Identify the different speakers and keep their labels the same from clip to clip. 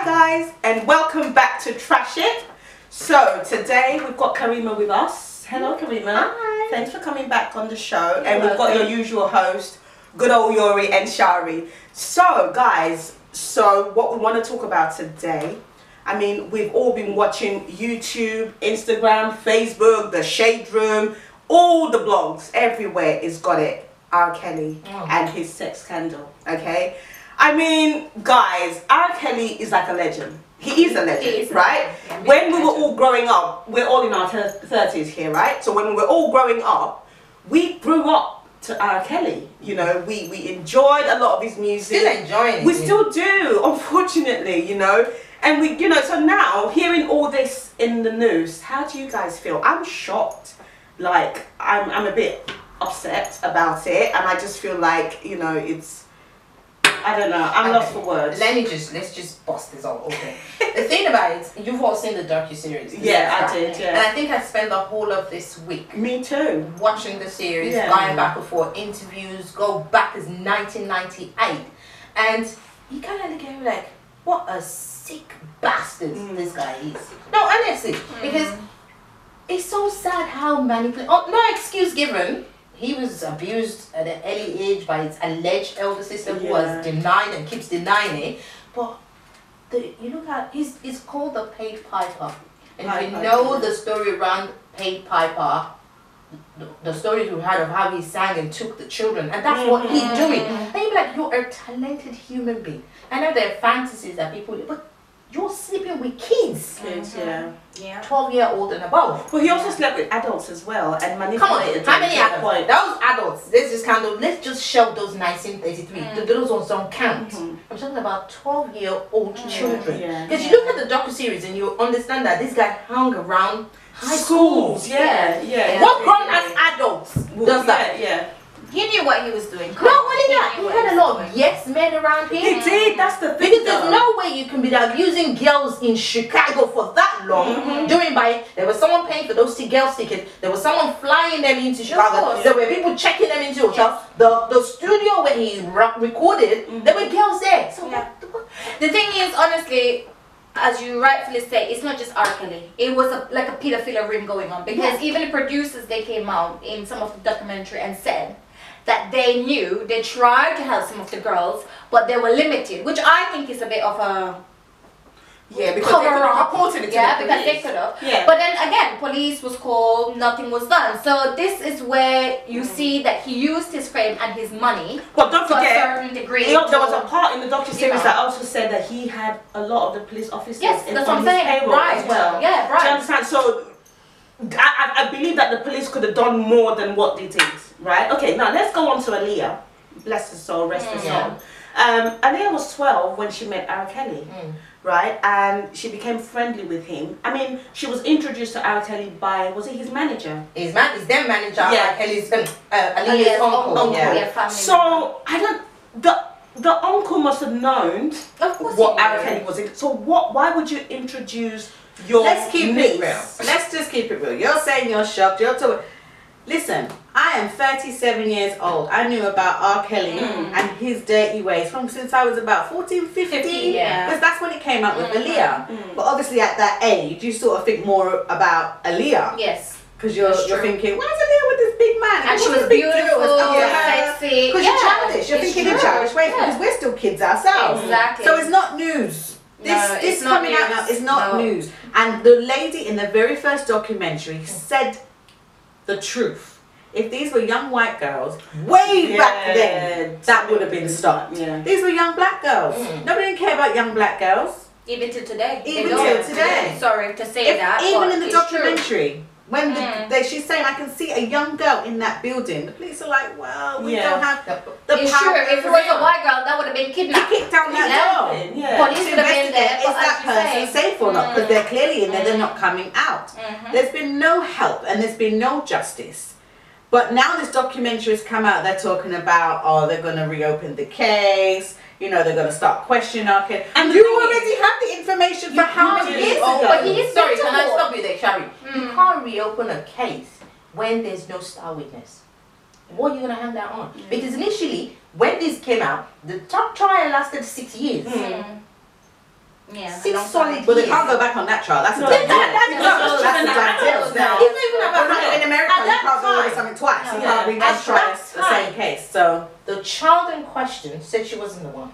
Speaker 1: guys, and welcome back to Trash It. So today we've got Karima with us. Hello Karima.
Speaker 2: Hi.
Speaker 1: Thanks for coming back on the show. And we've got your usual host, good old Yuri and Shari. So guys, what we want to talk about today, I mean, we've all been watching YouTube, Instagram, Facebook, the Shade Room, all the blogs, everywhere is got it. R.Kelly and his sex scandal, okay? I mean, guys, R.Kelly is like a legend. He is a legend, right? Yeah, when we were all growing up, we're all in our 30s here, right? So when we were all growing up, we grew up to R.Kelly. You know, we enjoyed a lot of his music.
Speaker 2: Still enjoying it.
Speaker 1: We still do, unfortunately, you know. And we, you know, so now, hearing all this in the news, how do you guys feel? I'm shocked. Like, I'm a bit upset about it, and I just feel like, you know, it's, I don't know, I'm lost for words.
Speaker 2: Let's just bust this all open. The thing about it, you've all seen the docuseries.
Speaker 1: Yeah, I did, yeah.
Speaker 2: And I think I spent the whole of this week.
Speaker 1: Me too.
Speaker 2: Watching the series, going back and forth, interviews, go back as 1998. And you kind of look at him like, what a sick bastard this guy is. No, honestly, because it's so sad how manipulative, no excuse given. He was abused at an early age by his alleged elder sister who was denied and keeps denying it. But you look at, he's called the paid piper. And if you know the story around paid piper, the stories we heard of how he sang and took the children, and that's what he's doing. And you're like, you're a talented human being. I know there are fantasies that people do, but you're sleeping with kids.
Speaker 1: Yeah.
Speaker 2: 12-year-old and above.
Speaker 1: Well, he also slept with adults as well and manipulated.
Speaker 2: Come on, how many adults? Those adults, let's just count those. Let's just shelve those 1933. Those ones don't count. I'm talking about 12-year-old children. Because you look at the docuseries and you understand that this guy hung around high schools. What grown-ass adults does that?
Speaker 3: Yeah. He knew what he was doing.
Speaker 2: No, only that. He had a lot of yes men around him.
Speaker 1: He did, that's the thing.
Speaker 2: Because there's no way you can be abusing girls in Chicago for that long. There was someone paying for those girls' tickets. There was someone flying them into Chicago. There were people checking them into hotels. The studio where he recorded, there were girls there. So
Speaker 3: the thing is, honestly, as you rightfully say, it's not just R.Kelly. It was like a pedophilia ring going on. Because even the producers, they came out in some of the documentary and said that they knew, they tried to help some of the girls, but they were limited, which I think is a bit of a
Speaker 1: because they could have reported it to the police.
Speaker 3: Because they could have. But then again, police was called, nothing was done. So this is where you see that he used his fame and his money.
Speaker 1: But don't forget,
Speaker 3: to a certain degree.
Speaker 1: There was a part in the docuseries that also said that he had a lot of the police officers
Speaker 3: that's
Speaker 1: on
Speaker 3: what I'm
Speaker 1: his
Speaker 3: saying.
Speaker 1: payroll as well.
Speaker 3: Yeah, right.
Speaker 1: Do you understand? So I believe that the police could have done more than what they did, right? Okay, now let's go on to Aaliyah. Bless her soul, rest her soul. Aaliyah was 12 when she met R.Kelly, right? And she became friendly with him. I mean, she was introduced to R.Kelly by, was it his manager?
Speaker 2: His their manager, R.Kelly's, Aaliyah's uncle.
Speaker 1: So, I don't, the uncle must have known what R.Kelly was in. So why would you introduce your
Speaker 4: Let's keep
Speaker 1: niece?
Speaker 4: it real. Let's just keep it real. You're saying you're shocked. You're talking. Listen, I am 37 years old. I knew about R. Kelly and his dirty ways since I was about 14, 15. Because that's when it came out with Aaliyah. But obviously at that age, you sort of think more about Aaliyah.
Speaker 3: Yes.
Speaker 4: Because you're thinking, why is Aaliyah with this big man?
Speaker 3: And she was beautiful, sexy.
Speaker 4: Because you're childish. You're thinking in childish ways because we're still kids ourselves.
Speaker 3: Exactly.
Speaker 4: So it's not news. This coming out now is not news. And the lady in the very first documentary said the truth. If these were young white girls, way back then, that would have been stopped. These were young black girls. Nobody care about young black girls.
Speaker 3: Even to today.
Speaker 4: Even till today.
Speaker 3: Sorry to say that.
Speaker 4: Even in the documentary. When she's saying, I can see a young girl in that building, the police are like, well, we don't have the power.
Speaker 3: Sure, if it was a white girl, that would have been kidnapped.
Speaker 4: Kicked down that door.
Speaker 3: Police would have been there.
Speaker 4: Is that person safe or not? Because they're clearly in there, they're not coming out. There's been no help and there's been no justice. But now this documentary has come out, they're talking about, oh, they're going to reopen the case. You know, they're going to start questioning our kid. And you already have the information for how many years ago.
Speaker 2: But sorry, can I stop you there, Shari? You can't reopen a case when there's no star witness. What are you going to hang that on? Because initially, when this came out, the top trial lasted 6 years.
Speaker 3: Yeah.
Speaker 2: 6 solid
Speaker 4: But they
Speaker 2: years.
Speaker 4: can't go back on that trial. That's a
Speaker 1: No,
Speaker 4: done deal.
Speaker 1: that's
Speaker 4: That's a done deal.
Speaker 2: Now, it's not even about
Speaker 4: But in America,
Speaker 2: At
Speaker 4: you
Speaker 2: that
Speaker 4: can't go over
Speaker 2: time-
Speaker 4: something twice. You
Speaker 1: Yeah.
Speaker 4: can't bring
Speaker 2: At
Speaker 4: and try
Speaker 2: that
Speaker 4: the same
Speaker 2: time-
Speaker 4: case. So,
Speaker 2: the child in question said she wasn't the one.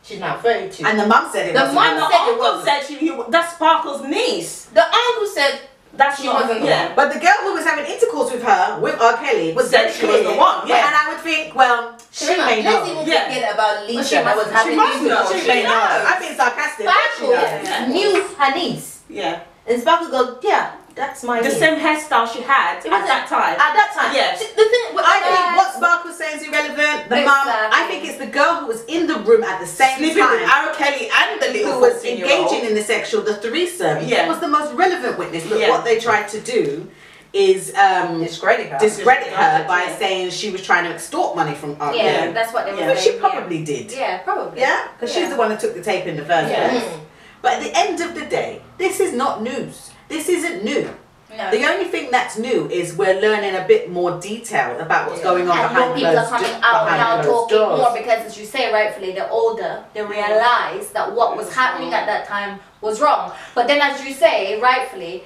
Speaker 2: She's now 32.
Speaker 4: and the mum said it
Speaker 2: The
Speaker 4: wasn't.
Speaker 2: mum
Speaker 1: And the
Speaker 2: said it
Speaker 1: uncle
Speaker 2: wasn't.
Speaker 1: said that's Sparkle's niece.
Speaker 2: The uncle said
Speaker 1: That's
Speaker 2: she
Speaker 1: not,
Speaker 2: wasn't the
Speaker 1: yeah.
Speaker 2: one.
Speaker 4: But the girl who was having intercourse with her, with R. Kelly, was
Speaker 1: Said
Speaker 4: very
Speaker 1: she was
Speaker 4: clear.
Speaker 1: the one, yeah.
Speaker 4: And I would think, well, she
Speaker 2: Sharima,
Speaker 4: may
Speaker 2: let's
Speaker 4: know.
Speaker 2: even
Speaker 1: Yeah.
Speaker 2: forget about Lisa
Speaker 3: she
Speaker 2: that
Speaker 3: must-
Speaker 2: was having
Speaker 1: she must know.
Speaker 2: intercourse.
Speaker 1: She
Speaker 4: May know.
Speaker 1: knows.
Speaker 4: I'm being sarcastic. but she
Speaker 2: Sparkle
Speaker 4: knows.
Speaker 2: knew her niece.
Speaker 1: Yeah.
Speaker 2: And Sparkle goes, yeah, that's my
Speaker 1: The
Speaker 2: niece.
Speaker 1: same hairstyle she had
Speaker 2: It
Speaker 1: at
Speaker 2: wasn't-
Speaker 1: that time.
Speaker 2: At that time.
Speaker 1: Yeah.
Speaker 2: See, the thing with
Speaker 4: I think what Sparkle's saying is irrelevant. The mum,
Speaker 3: Exactly.
Speaker 4: I think it's the girl who was in the room at the same
Speaker 1: Sleeping with
Speaker 4: time.
Speaker 1: R.Kelly and the little
Speaker 4: Who was
Speaker 1: 14-year-old.
Speaker 4: engaging in the sexual, the threesome,
Speaker 1: Yeah.
Speaker 4: was the most relevant witness. But
Speaker 1: Yeah.
Speaker 4: what they tried to do is
Speaker 2: discredit her.
Speaker 4: discredit her by
Speaker 1: Yeah.
Speaker 4: saying she was trying to extort money from R.
Speaker 3: Yeah,
Speaker 4: Kelly.
Speaker 3: that's what they were
Speaker 1: Yeah.
Speaker 4: Which she
Speaker 3: saying.
Speaker 4: probably did.
Speaker 3: Yeah, probably.
Speaker 4: Yeah, because she's
Speaker 3: Yeah.
Speaker 4: the one who took the tape in the first
Speaker 1: Yeah.
Speaker 4: place. But at the end of the day, this is not news. This isn't new.
Speaker 3: No.
Speaker 4: The only thing that's new is we're learning a bit more detail about what's going on
Speaker 3: And more
Speaker 4: behind
Speaker 3: people are
Speaker 4: closed
Speaker 3: coming out now
Speaker 4: behind closed
Speaker 3: talking
Speaker 4: doors.
Speaker 3: more because, as you say rightfully, they're older. They realize that what was happening at that time was wrong. But then, as you say rightfully,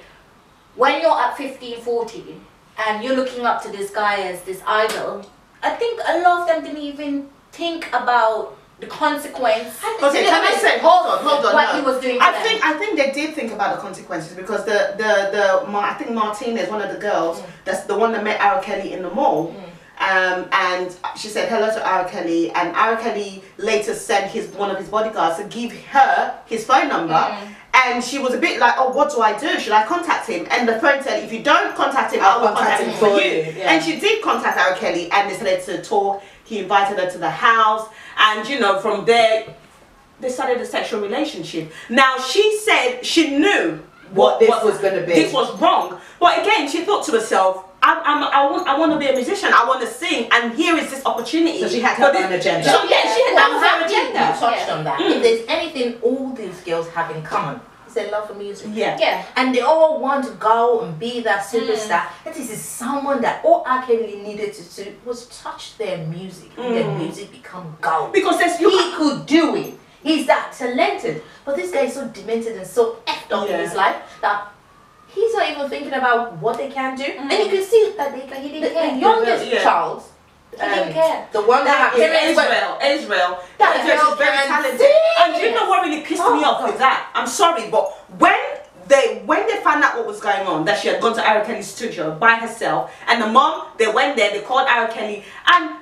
Speaker 3: when you're at 15, 14, and you're looking up to this guy as this idol, I think a lot of them didn't even think about the consequence.
Speaker 1: Okay, can I say, hold on,
Speaker 3: what
Speaker 1: no.
Speaker 3: he was doing to
Speaker 1: I
Speaker 3: them.
Speaker 1: think they did think about the consequences because I think Martinez, one of the girls, that's the one that met R.Kelly in the mall. And she said hello to R.Kelly, and R.Kelly later sent one of his bodyguards to give her his phone number. And she was a bit like, oh, what do I do? Should I contact him? And the phone said, if you don't contact him, I will contact him for you.
Speaker 4: Yeah.
Speaker 1: And she did contact R.Kelly, and they started to talk. He invited her to the house, and from there, they started a sexual relationship. Now, she said she knew
Speaker 4: What this was going to be.
Speaker 1: This was wrong. But again, she thought to herself, I want to be a musician. I want to sing, and here is this opportunity.
Speaker 4: So she had
Speaker 1: for
Speaker 4: her own agenda.
Speaker 1: So yeah, she had
Speaker 2: I'm
Speaker 1: her own
Speaker 2: happy you
Speaker 1: agenda.
Speaker 2: touched on that. If there's anything all these girls have in common, it's their love for music.
Speaker 1: Yeah.
Speaker 3: Yeah.
Speaker 2: And they all want to go and be that superstar. And this is someone that all R. Kelly needed to do was touch their music. And their music become gold.
Speaker 1: Because there's
Speaker 2: He could do it. He's that talented. But this guy is so demented and so effed up in his life that he's not even thinking about what they can do. And you can see that
Speaker 3: He didn't care.
Speaker 2: the youngest
Speaker 1: Yeah.
Speaker 2: child,
Speaker 3: He didn't care.
Speaker 2: the one that
Speaker 1: Israel.
Speaker 2: That
Speaker 1: Israel
Speaker 2: girl
Speaker 1: is very
Speaker 2: can
Speaker 1: talented.
Speaker 2: sing.
Speaker 1: And you know what really pissed me off with that? I'm sorry, but when they found out what was going on, that she had gone to R. Kelly's studio by herself, and the mom, they went there, they called R. Kelly, and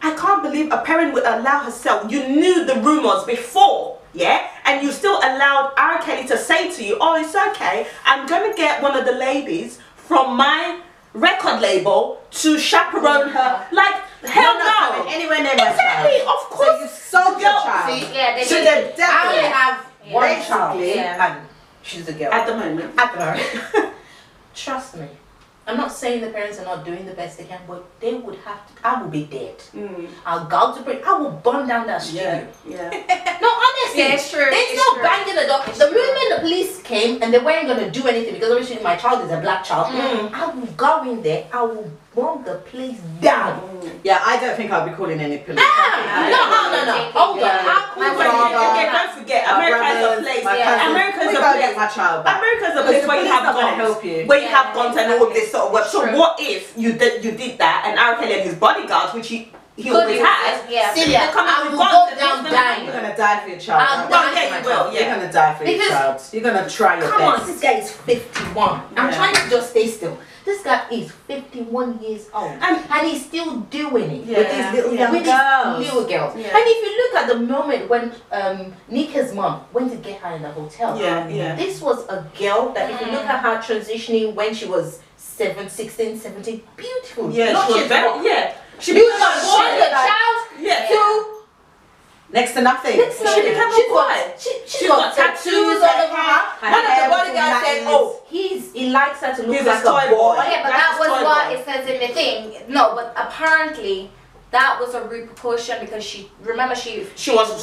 Speaker 1: I can't believe a parent would allow herself. You knew the rumors before, yeah, and you still allowed R. Kelly to say to you, oh, it's okay, I'm gonna get one of the ladies from my record label to chaperone her. Like, hell no.
Speaker 4: Anywhere near my
Speaker 1: Exactly,
Speaker 4: child.
Speaker 1: of course.
Speaker 4: So you sold your
Speaker 1: Girl,
Speaker 4: child.
Speaker 2: see,
Speaker 3: Yeah, they
Speaker 4: So
Speaker 3: did.
Speaker 4: they're definitely
Speaker 2: I only have one
Speaker 4: Basically,
Speaker 2: child,
Speaker 3: yeah.
Speaker 2: and she's a girl.
Speaker 1: At the moment.
Speaker 2: At the moment. Trust me. I'm not saying the parents are not doing the best they can, but they would have to. I will be dead. I'll go to prison. I will burn down that studio.
Speaker 1: Yeah.
Speaker 2: No, honestly.
Speaker 3: Yeah, it's true.
Speaker 2: They
Speaker 3: It's
Speaker 2: still
Speaker 3: true.
Speaker 2: banging the door. The moment the police came and they weren't going to do anything because obviously my child is a black child, I will go in there. I will burn the place down.
Speaker 4: Yeah, I don't think I'll be calling any police.
Speaker 2: No. Hold on.
Speaker 4: Yeah.
Speaker 2: I'll call
Speaker 3: My
Speaker 2: my
Speaker 3: brother-
Speaker 2: mother.
Speaker 1: Again, don't forget,
Speaker 4: My
Speaker 1: America is a
Speaker 4: brothers,
Speaker 1: place.
Speaker 4: my
Speaker 3: Yeah.
Speaker 4: cousins,
Speaker 1: America is
Speaker 4: we
Speaker 1: a
Speaker 4: gotta
Speaker 1: place.
Speaker 4: get my child back.
Speaker 1: America is a
Speaker 4: Because
Speaker 1: place
Speaker 4: the
Speaker 1: where you
Speaker 4: police
Speaker 1: have
Speaker 4: not gonna
Speaker 1: guns,
Speaker 4: help you.
Speaker 1: where you have
Speaker 3: Yeah,
Speaker 1: guns and all of this sort of work. So
Speaker 3: True.
Speaker 1: what if you did that, and R. Kelly and his bodyguards, which he always has,
Speaker 3: Yeah.
Speaker 2: Celia,
Speaker 1: they come out
Speaker 2: I
Speaker 1: with
Speaker 2: will
Speaker 1: guns
Speaker 2: go
Speaker 1: and
Speaker 2: down
Speaker 1: what's
Speaker 2: dying.
Speaker 4: You're gonna die for your child.
Speaker 2: I'll
Speaker 4: right?
Speaker 2: die
Speaker 1: yeah,
Speaker 2: for
Speaker 1: you
Speaker 2: my
Speaker 1: will,
Speaker 2: child.
Speaker 1: yeah.
Speaker 4: You're gonna die for your
Speaker 2: Because-
Speaker 4: child. You're gonna try your
Speaker 2: Come on,
Speaker 4: best.
Speaker 2: this guy is 51. I'm
Speaker 1: Yeah.
Speaker 2: trying to just stay still. This guy is 51 years old. And he's still doing it
Speaker 1: Yeah.
Speaker 2: with these little,
Speaker 1: Yeah.
Speaker 2: with
Speaker 4: Girls.
Speaker 2: these little girls.
Speaker 1: Yeah.
Speaker 2: And if you look at the moment when Nika's mom went to get her in the hotel,
Speaker 1: Yeah.
Speaker 2: this was a girl that if you look at her transitioning when she was 16, 17, beautiful.
Speaker 1: Yeah,
Speaker 2: Not
Speaker 1: she was
Speaker 2: just
Speaker 1: very,
Speaker 2: one.
Speaker 1: yeah. She
Speaker 2: You
Speaker 1: became
Speaker 2: got
Speaker 1: a
Speaker 2: one
Speaker 1: boy.
Speaker 2: child
Speaker 1: Yeah.
Speaker 2: to
Speaker 4: Next to nothing.
Speaker 1: She became a boy.
Speaker 2: She's got tattoos all over her.
Speaker 4: Her
Speaker 2: One of
Speaker 4: hair
Speaker 2: the
Speaker 4: was
Speaker 2: bodyguards said,
Speaker 4: nice.
Speaker 2: "Oh, he likes her to look
Speaker 1: He's
Speaker 2: like
Speaker 1: a toy
Speaker 2: a boy."
Speaker 1: boy.
Speaker 3: Oh, yeah, but
Speaker 1: That's
Speaker 3: that was
Speaker 1: toy
Speaker 3: what
Speaker 1: boy.
Speaker 3: it says in the thing. No, but apparently that was a repercussion because she
Speaker 1: was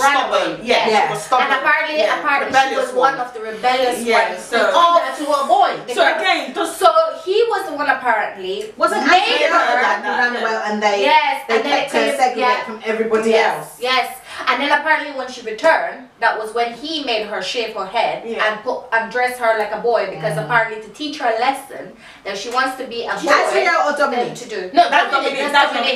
Speaker 3: ran
Speaker 1: stubborn.
Speaker 3: away.
Speaker 1: Yeah,
Speaker 4: Yeah.
Speaker 1: she was stubborn.
Speaker 3: And apparently she
Speaker 1: Rebellious
Speaker 3: was one of the rebellious
Speaker 1: Yeah,
Speaker 3: ones.
Speaker 1: so-
Speaker 2: All that to a boy.
Speaker 1: So again, just
Speaker 3: So he was the one apparently.
Speaker 4: Wasn't
Speaker 3: made
Speaker 4: Angela
Speaker 3: her.
Speaker 4: that ran away and they
Speaker 3: Yes,
Speaker 4: they
Speaker 3: and then
Speaker 4: kept her
Speaker 3: it
Speaker 4: segregate
Speaker 3: yeah.
Speaker 4: from everybody
Speaker 3: Yes,
Speaker 4: else?
Speaker 3: yes. And then apparently when she returned, that was when he made her shave her head and dress her like a boy, because apparently to teach her a lesson that she wants to be a boy.
Speaker 4: Azriel or Dominique?
Speaker 3: To do.
Speaker 2: No, that's Dominique.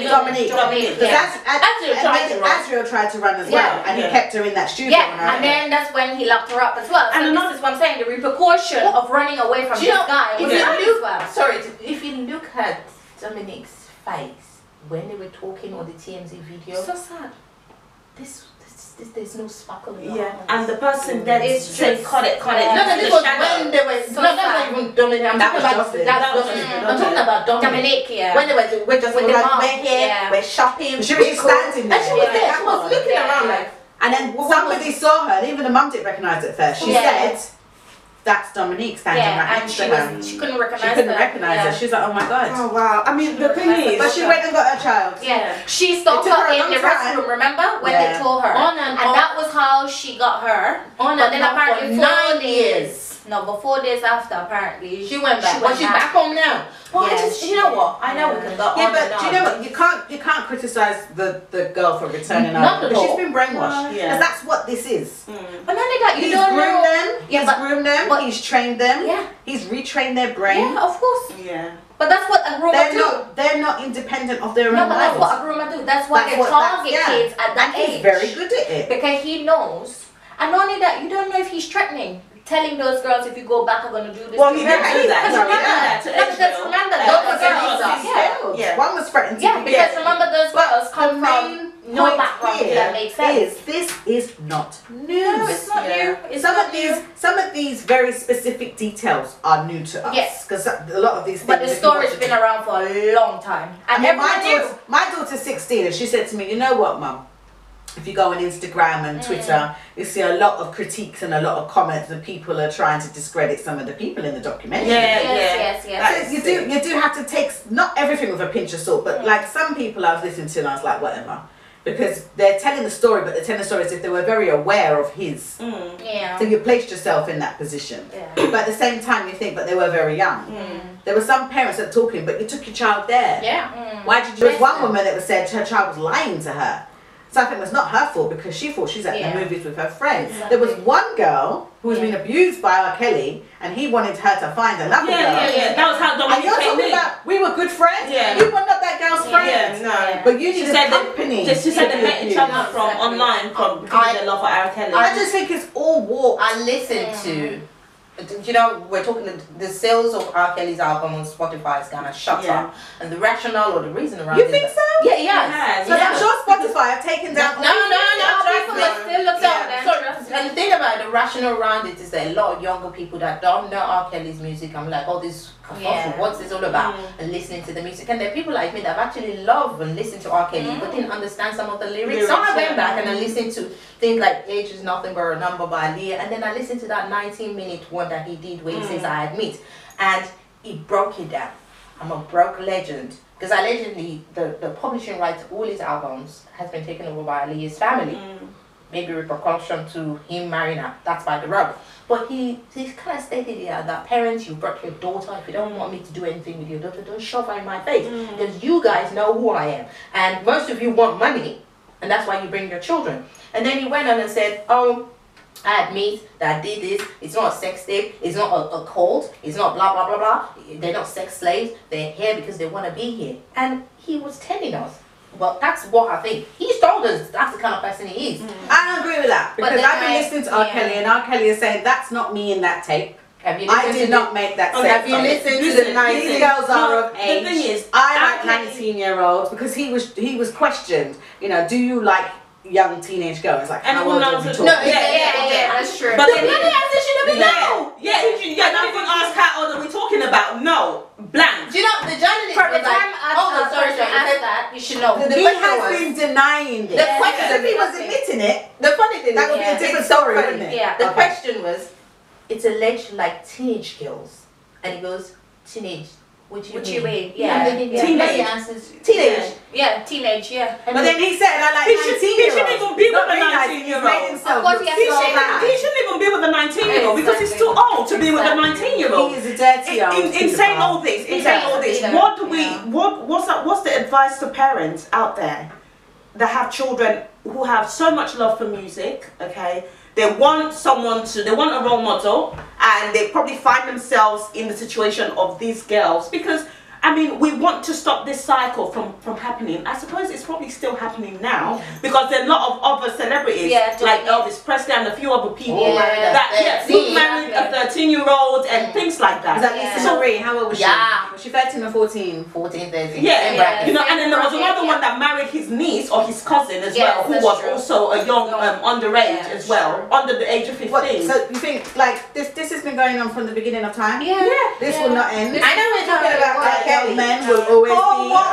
Speaker 4: Dominique.
Speaker 2: Yeah.
Speaker 4: Azriel tried to run as well, and he kept her in that studio.
Speaker 3: Yeah, and then that's when he locked her up as well. So
Speaker 1: And
Speaker 3: this is what I'm saying, the repercussion of running away from this guy was as well.
Speaker 2: Sorry, if you look at Dominique's face when they were talking on the TMZ video,
Speaker 3: So sad.
Speaker 2: There's no sparkle in
Speaker 1: Yeah,
Speaker 2: eyes.
Speaker 1: and the person that said cut it.
Speaker 2: No, this was when they were.
Speaker 3: So
Speaker 2: No, that's not even Dominique. I'm talking about I'm talking about
Speaker 3: Dominique, yeah.
Speaker 2: When they were just
Speaker 3: With the mom,
Speaker 2: we're here, we're shopping.
Speaker 4: She was standing there.
Speaker 2: And she was there. She was looking around like.
Speaker 4: And then somebody saw her, and even the mum didn't recognise it at first. She said, "That's Dominique standing right next to her."
Speaker 3: She couldn't recognize
Speaker 4: She couldn't recognise her. She was like, "Oh my god."
Speaker 1: Oh wow! I mean, the thing is,
Speaker 4: But she went and got her child.
Speaker 3: Yeah, she saw
Speaker 4: It took her
Speaker 3: her
Speaker 4: a
Speaker 3: in
Speaker 4: long
Speaker 3: the
Speaker 4: time.
Speaker 3: restroom. Remember when they told her?
Speaker 2: On and off.
Speaker 3: that was how she got her.
Speaker 2: On
Speaker 3: But
Speaker 2: and
Speaker 3: then
Speaker 2: off
Speaker 3: apparently
Speaker 2: for
Speaker 3: 4
Speaker 2: 9
Speaker 3: days.
Speaker 2: years.
Speaker 3: No, but 4 days after apparently
Speaker 2: She went back. But she's back home now. Well,
Speaker 3: Yeah,
Speaker 2: you know what? I know we can go
Speaker 4: Yeah,
Speaker 2: on
Speaker 4: but
Speaker 2: and
Speaker 4: do you
Speaker 2: on.
Speaker 4: know what? You can't criticize the girl for returning
Speaker 2: Not
Speaker 4: out.
Speaker 2: at
Speaker 4: But she's
Speaker 2: all.
Speaker 4: been brainwashed.
Speaker 1: Yeah.
Speaker 4: Because that's what this is.
Speaker 3: But not only that, you
Speaker 4: He's
Speaker 3: don't
Speaker 4: groomed
Speaker 3: know.
Speaker 4: them.
Speaker 3: Yeah,
Speaker 4: He's
Speaker 3: but-
Speaker 4: groomed them.
Speaker 3: but-
Speaker 4: He's trained them.
Speaker 3: Yeah.
Speaker 4: He's retrained their brain.
Speaker 3: Yeah, of course.
Speaker 1: yeah.
Speaker 3: But that's what a groomer do.
Speaker 4: They're not independent of their own
Speaker 3: No, but that's
Speaker 4: world.
Speaker 3: what a groomer do. That's why they target kids at that
Speaker 4: And
Speaker 3: age.
Speaker 4: he's very good at it.
Speaker 3: Because he knows. And not only that, you don't know if he's threatening. Telling those girls, if you go back, I'm going to do this.
Speaker 1: Well,
Speaker 3: to
Speaker 1: he
Speaker 3: you.
Speaker 1: did do that.
Speaker 3: Because
Speaker 1: He did
Speaker 3: remember,
Speaker 1: do that to
Speaker 3: because
Speaker 1: Israel.
Speaker 3: remember,
Speaker 1: Yeah,
Speaker 3: those
Speaker 1: because
Speaker 3: girls,
Speaker 1: Israel.
Speaker 3: yeah.
Speaker 4: One was threatened to
Speaker 3: Yeah,
Speaker 4: be
Speaker 3: because
Speaker 4: dead.
Speaker 3: remember those girls
Speaker 4: But
Speaker 3: come
Speaker 4: the
Speaker 3: from
Speaker 4: main
Speaker 3: no
Speaker 4: point
Speaker 3: background, if
Speaker 4: here
Speaker 3: that makes sense.
Speaker 4: this is not news.
Speaker 3: No, it's not new. It's not new.
Speaker 4: Some of these very specific details are new to us.
Speaker 3: Yes.
Speaker 4: Because a lot of these things.
Speaker 3: But the
Speaker 4: if you
Speaker 3: story's
Speaker 4: watch
Speaker 3: been
Speaker 4: it-
Speaker 3: around for a long time.
Speaker 4: I
Speaker 3: And
Speaker 4: mean,
Speaker 3: everyone knew.
Speaker 4: my daughter's 16 and she said to me, "You know what, Mum? If you go on Instagram and Twitter, you see a lot of critiques and a lot of comments, and people are trying to discredit some of the people in the documentary."
Speaker 3: Yes.
Speaker 4: So you do have to take not everything with a pinch of salt, but like some people I was listening to and I was like, whatever, because they're telling the story, but they're telling the story as if they were very aware of his.
Speaker 3: Yeah.
Speaker 4: So you placed yourself in that position,
Speaker 3: Yeah.
Speaker 4: but at the same time you think, but they were very young. There were some parents that were talking, but you took your child there.
Speaker 3: Yeah.
Speaker 4: Why did you? There was one woman that was said her child was lying to her. So I think it was not her fault because she thought she's at the movies with her friends.
Speaker 3: Exactly.
Speaker 4: There was one girl who was being abused by R.Kelly and he wanted her to find another girl.
Speaker 1: That was how
Speaker 4: And
Speaker 1: Dominique
Speaker 4: you're
Speaker 1: came
Speaker 4: talking
Speaker 1: in.
Speaker 4: about we were good friends.
Speaker 1: Yeah.
Speaker 4: You were not that girl's friend.
Speaker 1: Yeah, no.
Speaker 4: But you
Speaker 1: She
Speaker 4: needed
Speaker 1: said
Speaker 4: company.
Speaker 1: She said
Speaker 4: to
Speaker 1: they
Speaker 4: be
Speaker 1: met each
Speaker 4: abused.
Speaker 1: other from online from because of their love for R.Kelly.
Speaker 4: I just think it's all warped.
Speaker 2: I listened to. You know, we're talking the sales of R. Kelly's album on Spotify is gonna shut up, and the rationale or the reason around
Speaker 4: You
Speaker 2: it
Speaker 4: think
Speaker 2: is
Speaker 4: so?
Speaker 2: Yeah,
Speaker 1: has.
Speaker 4: So I'm sure Spotify have taken down.
Speaker 2: No,
Speaker 3: People are still looking at them.
Speaker 2: And the thing about the rationale around it is that a lot of younger people that don't know R. Kelly's music, I'm like, oh, this kerfuffle, what's this all about? And listening to the music. And there are people like me that have actually loved and listened to R. Kelly, but didn't understand some of the lyrics. So I went back and I listened to things like Age is Nothing But a Number by Aaliyah. And then I listened to that 19-minute one that he did where he says, I admit. And he broke it down. I'm a broke legend. Because allegedly, the publishing rights to all his albums has been taken over by Aaliyah's family. Maybe repercussion to him marrying her. That's by the road. But he kind of stated here that parents, you brought your daughter. If you don't want me to do anything with your daughter, don't shove her in my face. Because you guys know who I am. And most of you want money. And that's why you bring your children. And then he went on and said, oh, I admit that I did this. It's not a sex tape. It's not a cult. It's not blah, blah, blah, blah. They're not sex slaves. They're here because they want to be here. And he was telling us. Well, that's what I think. He's told us that's the kind of person he is.
Speaker 4: I don't agree with that because
Speaker 3: then
Speaker 4: I've been listening to R. Kelly and R. Kelly is saying that's not me in that tape.
Speaker 2: Have you
Speaker 4: I
Speaker 2: listened
Speaker 4: did
Speaker 2: to
Speaker 4: not make that
Speaker 2: Okay,
Speaker 4: sex
Speaker 2: have you
Speaker 4: tape.
Speaker 2: listened to
Speaker 1: Listen,
Speaker 2: the 90s?
Speaker 4: These girls are of
Speaker 1: The
Speaker 4: age.
Speaker 1: thing is,
Speaker 4: I like
Speaker 1: R. Kelly-
Speaker 4: 19-year-olds because he was questioned. You know, do you like young teenage girls? Like,
Speaker 1: And
Speaker 4: how
Speaker 1: all
Speaker 4: old
Speaker 1: now
Speaker 4: are we
Speaker 1: to-
Speaker 4: talking?
Speaker 1: No,
Speaker 3: Yeah, that's true.
Speaker 1: But then
Speaker 2: Let me answer, should have been no.
Speaker 1: not even ask how old are we talking about. No, blank.
Speaker 2: Do you know the journalist
Speaker 3: From the
Speaker 2: was like,
Speaker 3: time
Speaker 2: oh, sorry,
Speaker 3: asked
Speaker 2: sorry.
Speaker 3: that, you should know.
Speaker 2: The
Speaker 4: He
Speaker 2: question
Speaker 4: has
Speaker 2: was-
Speaker 4: been denying this.
Speaker 2: The question-
Speaker 4: If he was admitting it,
Speaker 2: The funny thing
Speaker 4: that would
Speaker 2: is,
Speaker 4: be a different
Speaker 2: it's so
Speaker 4: story,
Speaker 2: funny.
Speaker 4: wouldn't it?
Speaker 3: Yeah.
Speaker 2: The
Speaker 4: Okay.
Speaker 2: question was, it's alleged like teenage girls, and he goes, teenage. What do you mean?
Speaker 3: Yeah.
Speaker 1: Teenage.
Speaker 2: Teenage.
Speaker 3: Yeah, teenage, yeah.
Speaker 4: But then he said, I like
Speaker 1: He shouldn't
Speaker 4: 19-year-olds.
Speaker 1: even be with
Speaker 4: Not
Speaker 1: a
Speaker 4: realising
Speaker 1: 19-year-old.
Speaker 4: He's made himself
Speaker 3: Of course
Speaker 4: look
Speaker 3: he has
Speaker 1: He
Speaker 3: to
Speaker 4: so
Speaker 3: go
Speaker 1: shouldn't,
Speaker 4: bad.
Speaker 1: he shouldn't even be with a 19-year-old because he's too
Speaker 3: Exactly.
Speaker 1: old to be with a 19-year-old.
Speaker 4: He is a dirty old
Speaker 1: In saying
Speaker 4: pedophile.
Speaker 1: all this, in saying all this,
Speaker 3: Yeah.
Speaker 1: what do we,
Speaker 3: Yeah.
Speaker 1: what's the advice to parents out there? that have children who have so much love for music, okay, they want they want a role model, and they probably find themselves in the situation of these girls, because I mean, we want to stop this cycle from happening. I suppose it's probably still happening now, because there are a lot of other celebrities, like Elvis Presley and a few other people who married a 13-year-old and things like that.
Speaker 4: Is that Lisa Marie? How old was she? Was she 13 or 14?
Speaker 2: 14, 13.
Speaker 1: Yeah, you know, and then there was another one that married his niece or his cousin as well, who was also a young underage as well, under the age of 15.
Speaker 4: So you think like this has been going on from the beginning of time?
Speaker 1: Yeah.
Speaker 4: This will not end.
Speaker 2: I know we're talking about
Speaker 4: men will always be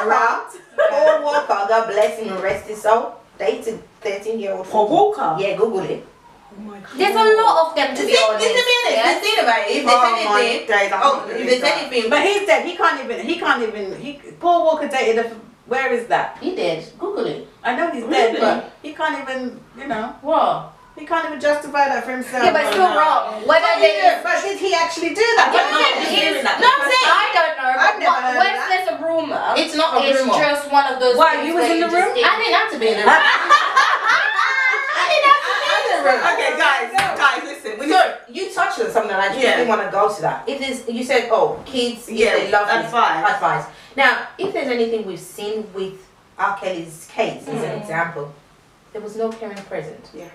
Speaker 4: around.
Speaker 2: Paul Walker, God bless him and rest his soul, dated 13-year-old.
Speaker 1: Paul Walker?
Speaker 2: Yeah, Google it.
Speaker 1: Oh my God.
Speaker 3: There's a lot of them, to be honest.
Speaker 2: Let's think about it. If there's anything,
Speaker 4: but he's dead. He can't even. Paul Walker dated where is that?
Speaker 2: He dead. Google it.
Speaker 4: I know he's dead, but he can't even. You know
Speaker 2: what?
Speaker 4: He can't even justify that for himself.
Speaker 3: Yeah, but it's still wrong.
Speaker 4: But did he actually do that?
Speaker 3: I don't know.
Speaker 4: I've never heard
Speaker 3: when
Speaker 4: of that.
Speaker 3: there's a rumor,
Speaker 2: it's not a rumor.
Speaker 3: It's just one of those.
Speaker 4: Why, you was in the room?
Speaker 2: I didn't have to be in the room.
Speaker 1: Okay, guys, listen.
Speaker 2: You touched on something, and I just didn't want to go to that. If there's, you said, kids, they love advice. Now, if there's anything we've seen with R.Kelly's case, as an example, there was no parent present.
Speaker 1: Yeah.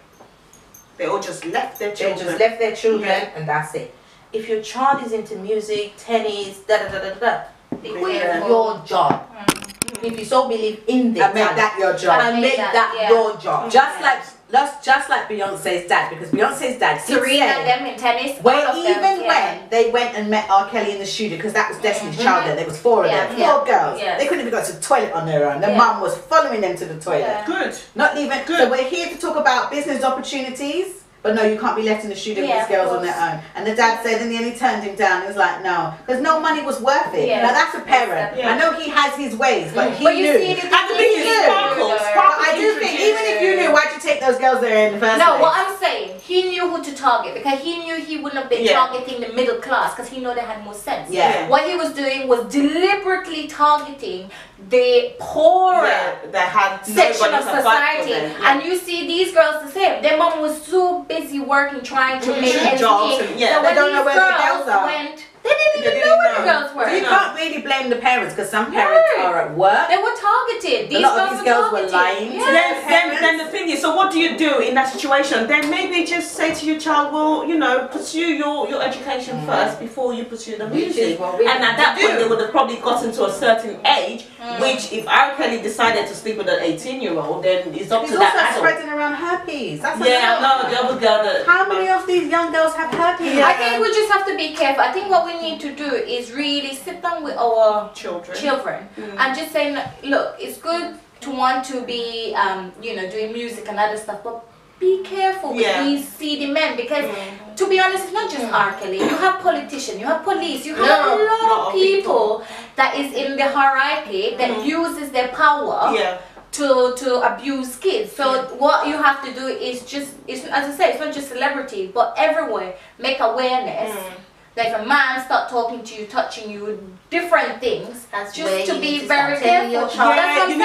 Speaker 1: They all just left their children.
Speaker 2: And that's it. If your child is into music, tennis, it's your job. If you so believe in this,
Speaker 4: and make that your job.
Speaker 2: And make that your job.
Speaker 4: Just like Beyonce's dad, because Beyonce's dad,
Speaker 3: Serena and them in tennis.
Speaker 4: When they went and met R. Kelly in the studio, because that was Destiny's Child there, there was four of them, four girls. They couldn't even go to the toilet on their own. Their mum was following them to the toilet.
Speaker 1: Good.
Speaker 4: Not even. So we're here to talk about business opportunities. But no, you can't be left in the studio with these girls on their own. And the dad said, and then he turned him down. He was like, no, because no money was worth it. Now that's a parent. I know he has his ways, but he knew. I do think, even if you knew, why'd you take those girls there in the first place?
Speaker 3: No, what I'm saying, he knew who to target, because he knew he wouldn't have been targeting the middle class, because he knew they had more sense. What he was doing was deliberately targeting the poorer section of society. And you see these girls the same. Their mom was so busy working, trying to make ends meet. So when
Speaker 4: they don't know where the girls are.
Speaker 3: They didn't even know where the girls were.
Speaker 4: So you can't really blame the parents, because some parents are at work.
Speaker 3: They were targeted.
Speaker 4: A lot of these girls were lying to their parents.
Speaker 1: Then the thing is, so what do you do in that situation? Then maybe just say to your child, well, you know, pursue your education first before you pursue the music. And at that point, they would have probably gotten to a certain age, which if R. Kelly decided to sleep with an 18-year-old, then it's up to that adult.
Speaker 4: He's also spreading around herpes. That's
Speaker 1: I know, the other girl that...
Speaker 4: How many of these young girls have herpes?
Speaker 3: I think we just have to be careful. I think what we need to do is really sit down with our children and just say, look, it's good to want to be you know, doing music and other stuff, but be careful with these seedy men, because to be honest, it's not just R. Kelly. You have politicians, you have police, you have a lot of people that is in the hierarchy that uses their power to abuse kids. So what you have to do is just, as I say, it's not just celebrity, but everywhere, make awareness. Like a man start talking to you, touching you, different things, just to be very careful. That's what I'm saying.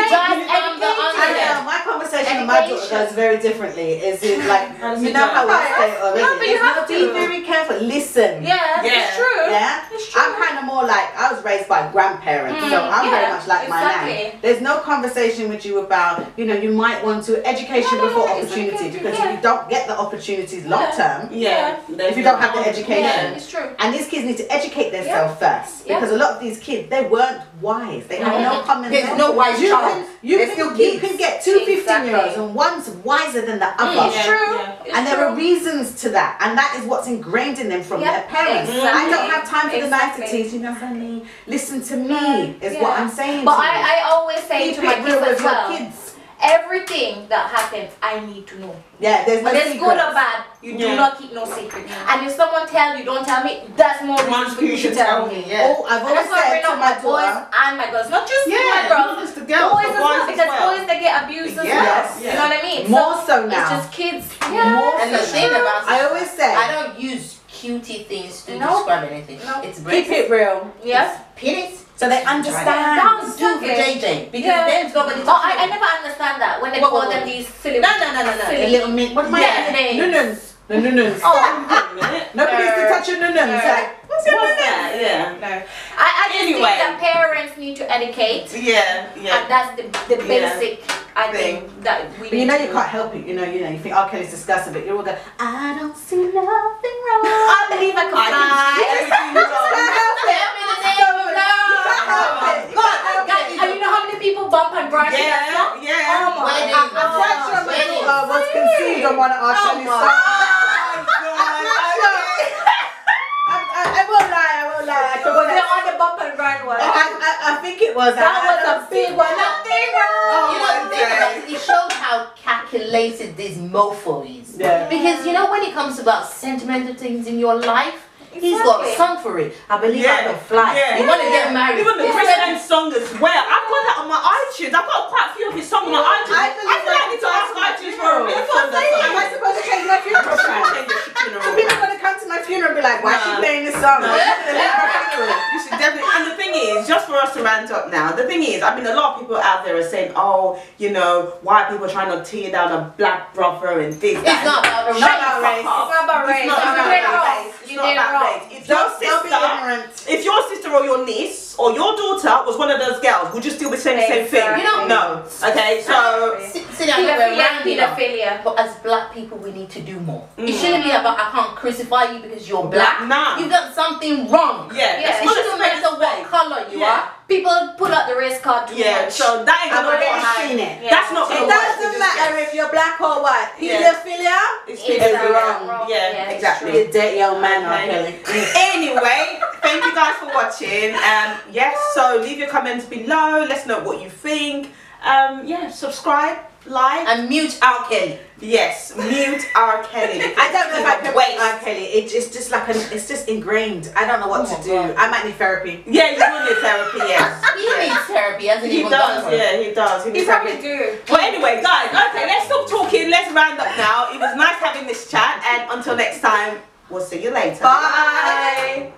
Speaker 4: My conversation with my daughter goes very differently. Is it like, you know how we say already?
Speaker 3: No, but you have to
Speaker 4: be very careful. Listen.
Speaker 3: It's true.
Speaker 4: It's true. I'm kind of more like, I was raised by grandparents, so I'm very much like my nan. There's no conversation with you about, you know, you might want to education before opportunity, because if you don't get the opportunities long term, if you don't have the education,
Speaker 3: it's true.
Speaker 4: and these kids need to educate themselves first, because a lot of these kids, they weren't wise. They have no common sense.
Speaker 2: There's no wise child.
Speaker 4: You can get two 15-year-olds and one's wiser than the other.
Speaker 3: It's true.
Speaker 4: And there are reasons to that, and that is what's ingrained in them from their parents. I don't have time for the niceties, you know, honey. Listen to me, is what I'm saying.
Speaker 3: But I always say to my kids as well,
Speaker 4: kids.
Speaker 3: Everything that happens, I need to know.
Speaker 4: There's no
Speaker 3: secrets. Good or bad, you do not keep no secret. And if someone tells you, don't tell me, that's more reason for you to tell me.
Speaker 4: Oh, I've always said to my
Speaker 3: boys and my girls, not just my girls,
Speaker 1: just the girls,
Speaker 3: boys as well, because boys, they get abused as well. You know what I mean?
Speaker 4: More so now.
Speaker 3: It's just kids.
Speaker 2: And the thing about it,
Speaker 4: I always say,
Speaker 2: I don't use cutie things to describe anything. It's
Speaker 4: keep it real.
Speaker 3: Yes.
Speaker 2: Penis,
Speaker 4: So they understand.
Speaker 2: Don't do for JJ because there's nobody.
Speaker 3: Oh, I never understand that when they call them these silly.
Speaker 2: No.
Speaker 4: A little mint. What am I
Speaker 3: Yeah.
Speaker 4: Nununs. The nununs.
Speaker 3: Oh,
Speaker 4: Nobody used to touch your nununs.
Speaker 3: No.
Speaker 4: Like, what's
Speaker 1: that? Yeah.
Speaker 3: no. I just
Speaker 1: Anyway.
Speaker 3: think that parents need to educate.
Speaker 1: Yeah.
Speaker 3: And that's the basic, I think, that we
Speaker 4: But
Speaker 3: need
Speaker 4: you know
Speaker 3: to
Speaker 4: you
Speaker 3: do.
Speaker 4: can't help it. You know you think R.Kelly's disgusting, but you're all going, I don't see nothing wrong. I believe I can
Speaker 3: And you know how many people bump and grind?
Speaker 1: Yeah.
Speaker 4: Oh my
Speaker 2: Wedding.
Speaker 4: God. I'm quite sure my daughter was conceived on one of R.Kelly's songs. I won't lie.
Speaker 3: They're on the bump and grind one.
Speaker 4: I think it was.
Speaker 3: That was a big one. Nothing wrong.
Speaker 2: You know, the thing about it shows how calculated this mofo is.
Speaker 4: Yeah.
Speaker 2: Because you know when it comes about sentimental things in your life, he's got a song for it. I believe I can fly.
Speaker 1: Yeah.
Speaker 2: You want to get married.
Speaker 1: Even the Christian song as well. I've got that on my iTunes. I've got quite a few of his songs on my iTunes. I feel like I need to ask iTunes for a refund.
Speaker 4: Am I supposed to change my funeral track? People are going to come to my funeral and be like, why is she playing this song?
Speaker 1: You should definitely. And the thing is, just for us to rant up now, the thing is, I mean, a lot of people out there are saying, oh, you know, why are people trying to tear down a black brother and this,
Speaker 2: It's not about race.
Speaker 3: It's not about race.
Speaker 1: It's not about race.
Speaker 3: You did it wrong.
Speaker 1: If your sister or your niece or your daughter was one of those girls, would you still be saying the same thing?
Speaker 2: You know,
Speaker 1: no. Okay, so
Speaker 2: sit down here around here.
Speaker 3: Pedophilia.
Speaker 2: But as black people, we need to do more. It shouldn't be about I can't crucify you because you're black.
Speaker 1: Nah.
Speaker 2: You got something wrong.
Speaker 1: Yeah.
Speaker 3: Yeah.
Speaker 2: It shouldn't matter what color you are.
Speaker 3: People put out the race card too much.
Speaker 1: so that ain't
Speaker 4: I've
Speaker 1: gonna
Speaker 4: already
Speaker 1: work.
Speaker 4: seen it.
Speaker 3: Yeah.
Speaker 1: That's not
Speaker 4: It
Speaker 1: gonna work.
Speaker 4: doesn't matter if you're black or white.
Speaker 1: Yeah.
Speaker 4: Pedophilia
Speaker 1: It's
Speaker 4: is wrong.
Speaker 1: Yeah, exactly.
Speaker 4: You dirty old man,
Speaker 1: Okay.
Speaker 4: R.Kelly.
Speaker 1: Anyway, thank you guys for watching. Yes, so leave your comments below. Let's know what you think. Yeah, subscribe, like,
Speaker 2: And mute R.Kelly.
Speaker 1: yes, mute R.Kelly.
Speaker 4: I don't know if I can
Speaker 1: wait.
Speaker 4: wait R.Kelly. It's just like it's just ingrained. I don't know what to do.
Speaker 2: God.
Speaker 4: I might need therapy.
Speaker 1: Yeah, you will need therapy. Yes,
Speaker 2: He needs therapy, hasn't
Speaker 1: he
Speaker 2: even gone
Speaker 1: does.
Speaker 2: for it.
Speaker 1: Yeah, he does. He
Speaker 3: You
Speaker 1: needs
Speaker 3: probably
Speaker 1: therapy.
Speaker 3: do.
Speaker 1: Well, anyway, guys. Okay, let's stop talking. Let's round up now. It was nice having this chat, and until next time, we'll see you later.
Speaker 4: Bye.